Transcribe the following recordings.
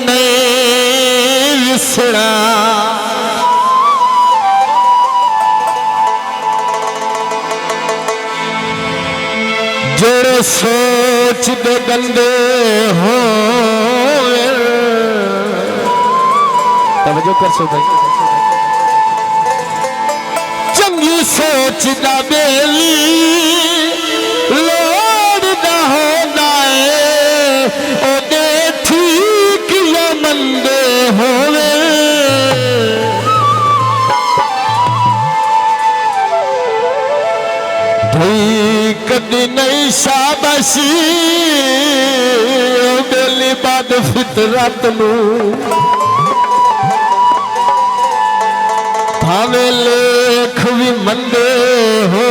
नहीं विसरा जोड़े सोच दे गंदे हो तवज्जो कर सो भाई चंगी सोच दा बेली लोड़ दा होंदा है ओदे ठीक या मंदे होवे भाई कदी नहीं शाबाशी बेली बाद फितरत नू भावे लेख भी मंदे हो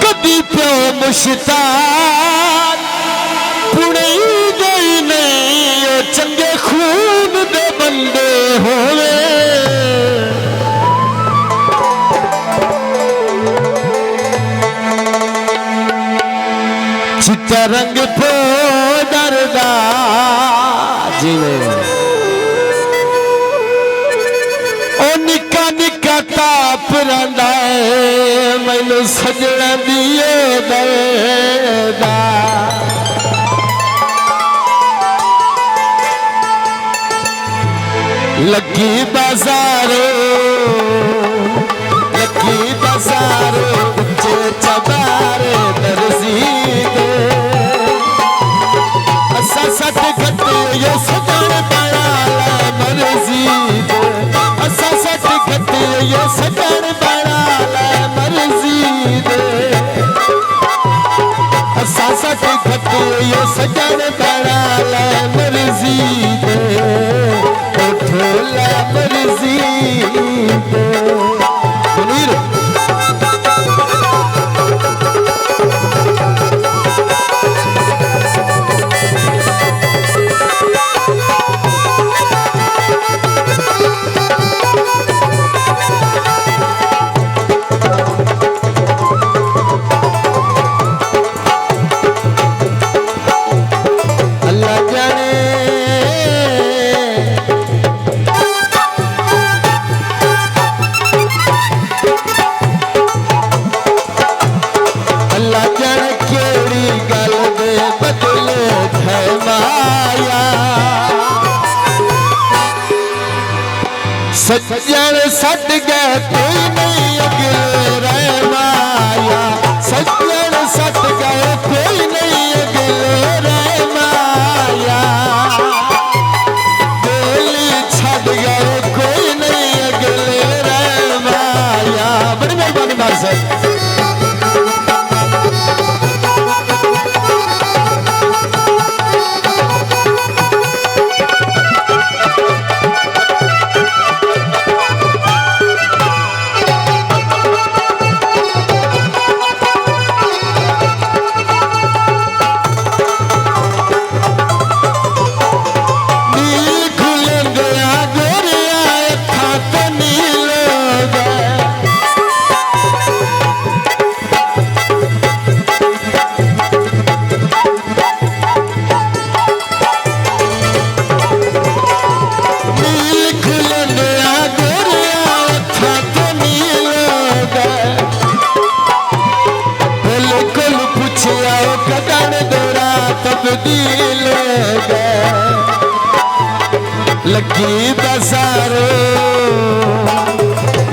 कदी प्यो मुश्ताक पुणे गई नहीं ओ चंगे खून दे बंदे होवे चिट्टा रंग पो डरदा जीवे ओ निका निका ताप रंदा है मैनू सजना दिए दर्दा लगी बाजारो उच्चे चबारे दर्जी दे असा सट गते ये सजन बड़ा मर्जी दे असा सट गते ये सजन बड़ा मर्जी दे असा सट गते ये सजन बड़ा मर्जी दे उठोला मर्जी दे मुनीर सज्जन सट गए कोई नहीं अगले रे माया सज्जन सट गए कोई नहीं अगले रे माया दिल्ली छड़ गए कोई नहीं अगले रे माया बड़ी मेहरबानी मार साहब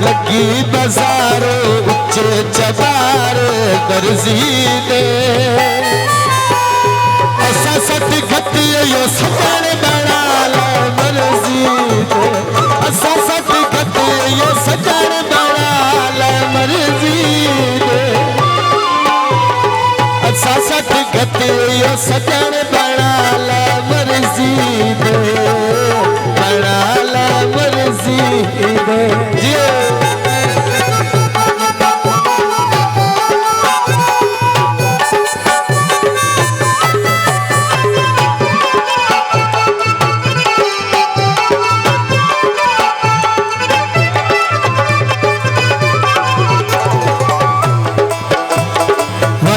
लगी बाजारो उच्चे चबारे दर्जी दे असा सट गति यो सजन बड़ा मर्जी दे असा सट गति यो सजन बड़ा मर्जी दे असा सट गति यो सजन बड़ा मर्जी दे बड़ा मर्जी दे जी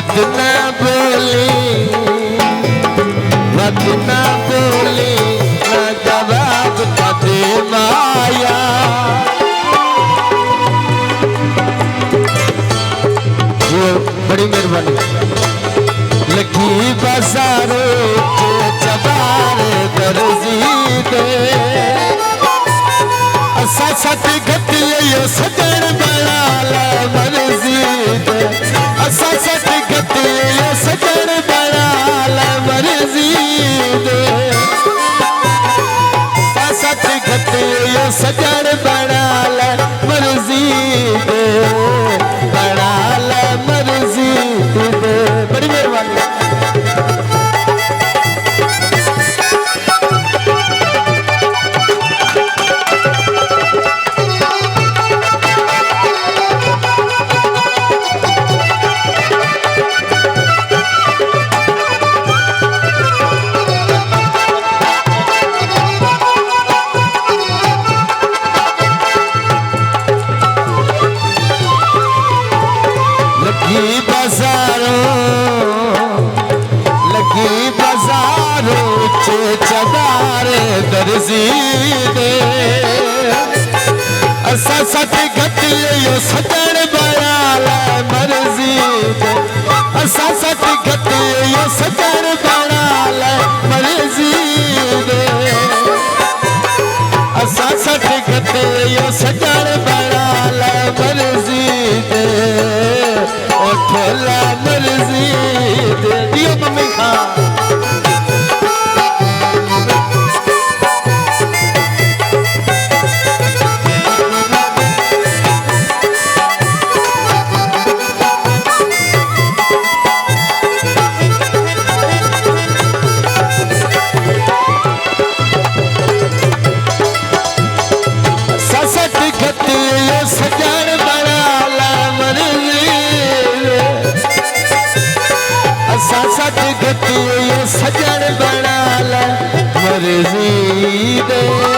मत ना बोली, मत ना बोली, ना जवाब का दे माया। बड़ी मेहरबानी। लखी बाजारों के चबारे दर्जी दे, असा सट घटी यो सजन बनाला मर्जी दे, असा सट घटी यो सजन बनाला मर्जी दे, असा सट घटी यो सजन बनाला मर्जी दे, बनाला मर्जी दे। बड़ी मेहरबानी। लगी बाजारों चे चबारे दर्जी दे, असा सट घटी यो सजन बनाला मर्जी दे, असा सट घटी यो सजन बनाला मर्जी दे, असा सट घटी यो सजन बनाला मर्जी दे, ठोला मर्जी दे दियो मम्मी खा। ससट घटी यो सजन बनाला मर्जी, सट घटी यो सजन बनाला मर्जी दे।